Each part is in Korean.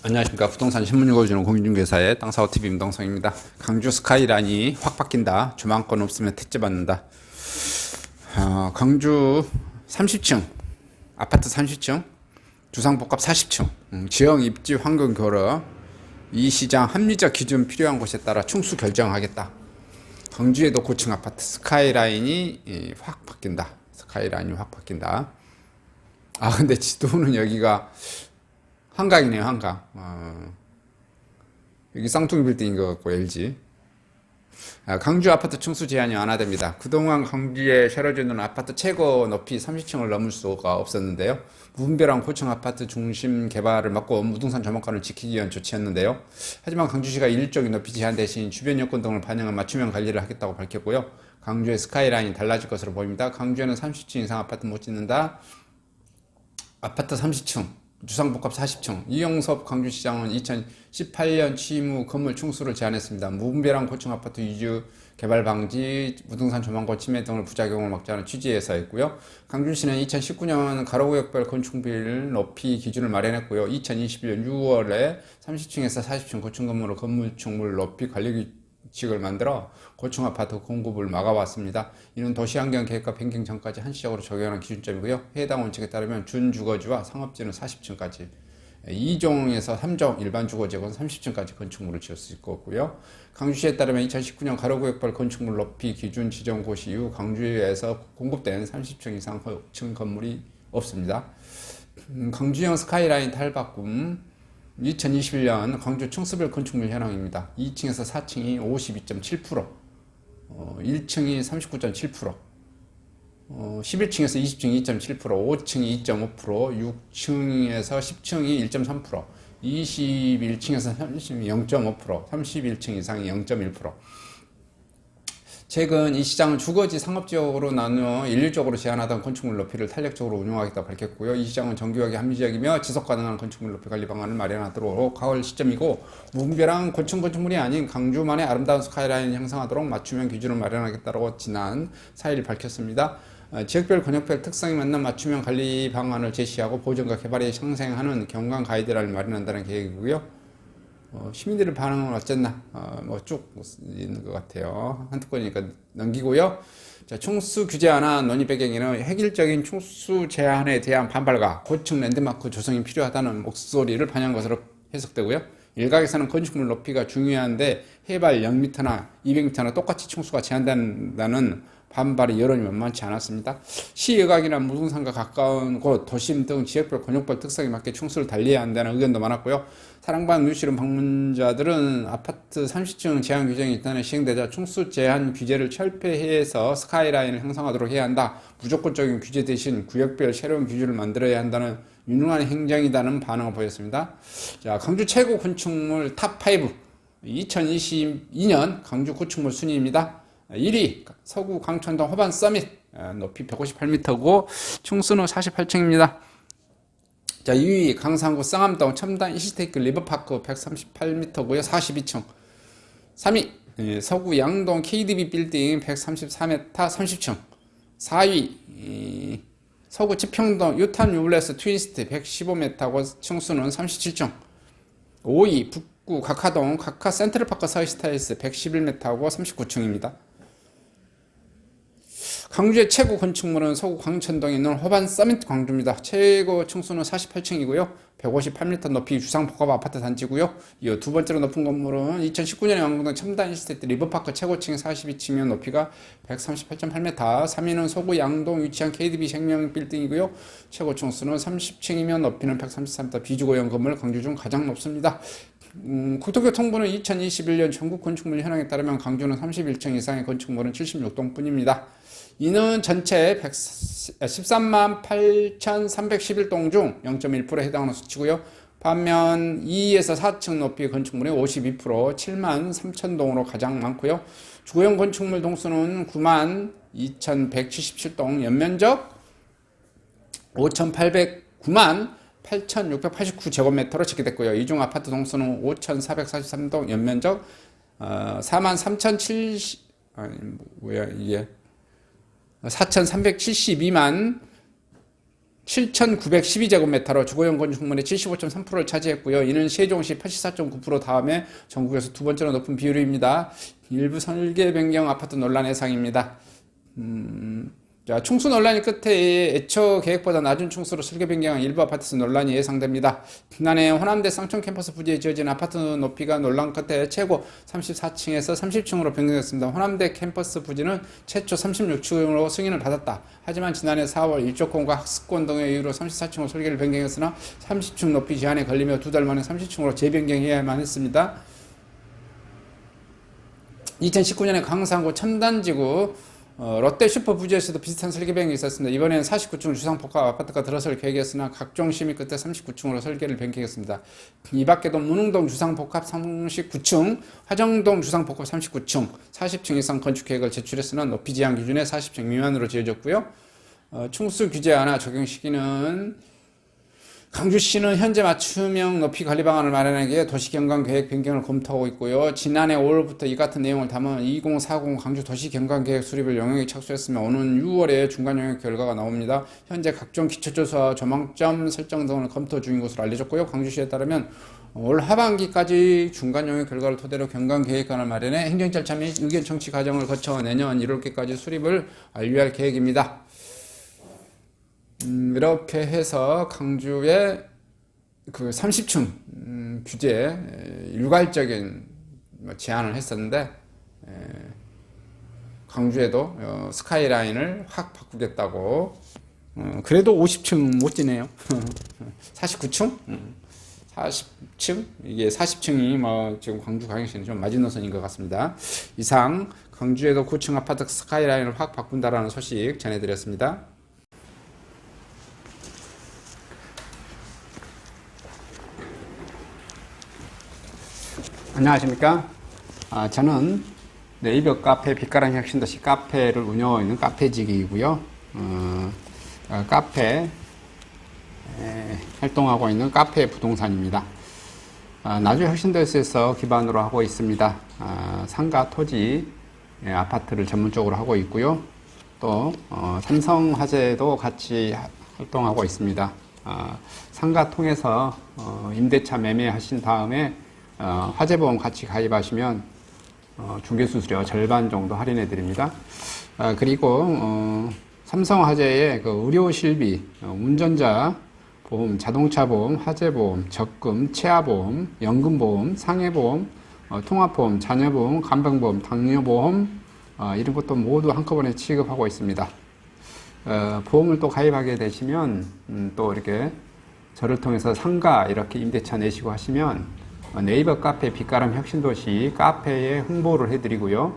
안녕하십니까. 부동산 신문 읽어주는 공인중개사의 땅사업TV 임동성입니다. 강주 스카이라인이 확 바뀐다. 주말권 없으면 택지 받는다. 강주 30층 아파트 30층 주상복합 40층 지형 입지 환경 교러 이 시장 합리적 기준 필요한 곳에 따라 충수 결정하겠다. 강주에도 고층 아파트 스카이라인이 확 바뀐다. 스카이라인이 확 바뀐다. 근데 지도는 여기가 한강이네요, 한강. 여기 쌍둥이 빌딩인 것 같고, LG. 강주 아파트 층수 제한이 완화됩니다. 그동안 강주에 실어주는 아파트 최고 높이 30층을 넘을 수가 없었는데요. 무분별한 고층 아파트 중심 개발을 막고 무등산 조망권을 지키기 위한 조치였는데요. 하지만 강주시가 일적인 높이 제한 대신 주변 여건 등을 반영한 맞춤형 관리를 하겠다고 밝혔고요. 강주의 스카이라인이 달라질 것으로 보입니다. 강주에는 30층 이상 아파트 못 짓는다. 아파트 30층. 주상복합 40층 이영섭 강주시장은 2018년 취임 후 건물 층수를 제한했습니다. 무분별한 고층 아파트 위주 개발 방지, 무등산 조망권 침해 등을 부작용을 막자는 취지에서 했고요. 강주시는 2019년 가로구역별 건축비를 높이 기준을 마련했고요. 2021년 6월에 30층에서 40층 고층 건물의 건물층물 높이 관리 규칙을 만들어 고층 아파트 공급을 막아왔습니다. 이는 도시환경계획과 변경 전까지 한시적으로 적용하는 기준점이고요. 해당 원칙에 따르면 준주거지와 상업지는 40층까지, 2종에서 3종 일반 주거지역은 30층까지 건축물을 지을 수 있고요. 강주시에 따르면 2019년 가로구역별 건축물 높이 기준 지정 고시 이후 강주에서 공급된 30층 이상 고층 건물이 없습니다. 강주형 스카이라인 탈바꿈 2021년 강주 층수별 건축물 현황입니다. 2층에서 4층이 52.7%, 1층이 39.7%, 11층에서 20층이 2.7%, 5층이 2.5%, 6층에서 10층이 1.3%, 21층에서 30층이 0.5%, 31층 이상이 0.1%. 최근 이 시장은 주거지 상업지역으로 나누어 일률적으로 제한하던 건축물 높이를 탄력적으로 운영하겠다고 밝혔고요. 이 시장은 정교하게 합리적이며 지속가능한 건축물 높이 관리 방안을 마련하도록 할 시점이고, 무분별한 고층 건축물이 아닌 강주만의 아름다운 스카이라인을 형성하도록 맞춤형 기준을 마련하겠다고 지난 4일 밝혔습니다. 지역별 권역별 특성에 맞는 맞춤형 관리 방안을 제시하고 보존과 개발에 상생하는 경관 가이드라인을 마련한다는 계획이고요. 시민들의 반응은 어쨌나 쭉 있는 것 같아요. 한두 건이니까 넘기고요. 자, 총수 규제 완화 논의 배경에는 획일적인 총수 제한에 대한 반발과 고층 랜드마크 조성이 필요하다는 목소리를 반영한 것으로 해석되고요. 일각에서는 건축물 높이가 중요한데 해발 0m나 200m나 똑같이 총수가 제한된다는 반발의 여론이 만만치 않았습니다. 시의각이나 무등산과 가까운 곳, 도심 등 지역별 권역별 특성에 맞게 충수를 달리해야 한다는 의견도 많았고요. 사랑방 뉴스룸 방문자들은 아파트 30층 제한 규정이 일단은 시행되자 충수 제한 규제를 철폐해서 스카이라인을 형성하도록 해야 한다. 무조건적인 규제 대신 구역별 새로운 규제를 만들어야 한다는 유능한 행정이라는 반응을 보였습니다. 자, 강주 최고 건축물 탑5 2022년 강주 건축물 순위입니다. 1위 서구 강천동 호반 서밋, 높이 158m고 층수는 48층입니다. 자, 2위 강산구 쌍암동 첨단 이시테이크 리버파크 138m고요. 42층. 3위 서구 양동 KDB 빌딩 134m 30층. 4위 서구 지평동 유탄 유블레스 트윈스트 115m고 층수는 37층. 5위 북구 각하동 각하 센트럴파크 서이스타일스 111m고 39층입니다. 강주의 최고 건축물은 서구 광천동에 있는 호반 서밋 광주입니다. 최고 층수는 48층이고요. 158m 높이 주상복합 아파트 단지고요. 이 두 번째로 높은 건물은 2019년에 완공된 첨단 이스테이트 리버파크 최고층 42층이면 높이가 138.8m. 3위는 서구 양동 위치한 KDB 생명 빌딩이고요. 최고 층수는 30층이면 높이는 133m. 비주거형 건물 강주 중 가장 높습니다. 국토교통부는 2021년 전국 건축물 현황에 따르면 강주는 31층 이상의 건축물은 76동 뿐입니다. 이는 전체 13만 8,311동 중 0.1%에 해당하는 수치고요. 반면 2에서 4층 높이의 건축물이 52%, 7만 3천동으로 가장 많고요. 주거용 건축물 동수는 9만 2,177동, 연면적 5,809만 8,689제곱미터로 집계됐고요. 이중 아파트 동수는 5,443동, 연면적 4만 3,070, 뭐야 이게 4,372만 7,912제곱미터로 주거용 건축물의 75.3%를 차지했고요. 이는 세종시 84.9% 다음에 전국에서 두 번째로 높은 비율입니다. 일부 설계 변경 아파트 논란 예상입니다. 자, 충수 논란이 끝에 애초 계획보다 낮은 충수로 설계 변경한 일부 아파트에서 논란이 예상됩니다. 지난해 호남대 쌍촌 캠퍼스 부지에 지어진 아파트 높이가 논란 끝에 최고 34층에서 30층으로 변경됐습니다. 호남대 캠퍼스 부지는 최초 36층으로 승인을 받았다. 하지만 지난해 4월 일조권과 학습권 등의 이유로 34층으로 설계를 변경했으나 30층 높이 제한에 걸리며 두 달 만에 30층으로 재변경해야만 했습니다. 2019년에 강상구 첨단지구 롯데 슈퍼 부지에서도 비슷한 설계 변경이 있었습니다. 이번에는 49층 주상복합 아파트가 들어설 계획이었으나 각종 심의 끝에 39층으로 설계를 변경했습니다. 이 밖에도 문흥동 주상복합 39층, 화정동 주상복합 39층, 40층 이상 건축 계획을 제출했으나 높이 제한 기준에 40층 미만으로 지어졌고요. 충수 규제 완화 적용 시기는 강주시는 현재 맞춤형 높이 관리 방안을 마련하기 위해 도시경관계획 변경을 검토하고 있고요. 지난해 5월부터 이 같은 내용을 담은 2040 강주 도시경관계획 수립을 영역에 착수했으며 오는 6월에 중간 영역 결과가 나옵니다. 현재 각종 기초조사, 조망점 설정 등을 검토 중인 것으로 알려졌고요. 강주시에 따르면 올 하반기까지 중간 영역 결과를 토대로 경관계획안을 마련해 행정 절차 및 의견 청취 과정을 거쳐 내년 1월까지 수립을 완료할 계획입니다. 이렇게 해서 강주의 그 30층 규제 일괄적인 제안을 했었는데 강주에도 스카이라인을 확 바꾸겠다고 그래도 50층 못 지네요. 49층? 40층? 이게 40층이 뭐 지금 광주 광역시는 좀 마지노선인 것 같습니다. 이상 강주에도 9층 아파트 스카이라인을 확 바꾼다라는 소식 전해드렸습니다. 안녕하십니까. 저는 네이버 카페 빛가람 혁신도시 카페를 운영하고 있는 카페직이고요. 카페 활동하고 있는 카페 부동산입니다. 나주 혁신도시에서 기반으로 하고 있습니다. 상가 토지 아파트를 전문적으로 하고 있고요. 또 삼성화재도 같이 활동하고 있습니다. 상가 통해서 임대차 매매하신 다음에 화재보험 같이 가입하시면 중개수수료 절반 정도 할인해 드립니다. 그리고 삼성화재의 그 의료실비, 운전자 보험, 자동차 보험, 화재보험, 적금, 치아보험, 연금보험, 상해보험, 통합보험, 자녀보험, 간병보험, 당뇨보험 이런 것도 모두 한꺼번에 취급하고 있습니다. 보험을 또 가입하게 되시면 또 이렇게 저를 통해서 상가 이렇게 임대차 내시고 하시면 네이버 카페 빛가람 혁신도시 카페에 홍보를 해드리고요.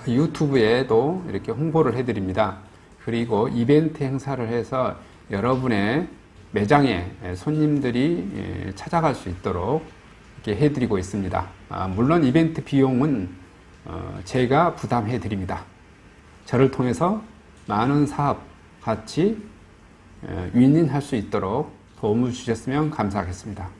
유튜브에도 이렇게 홍보를 해드립니다. 그리고 이벤트 행사를 해서 여러분의 매장에 손님들이 찾아갈 수 있도록 이렇게 해드리고 있습니다. 물론 이벤트 비용은 제가 부담해 드립니다. 저를 통해서 많은 사업 같이 윈윈할 수 있도록 도움을 주셨으면 감사하겠습니다.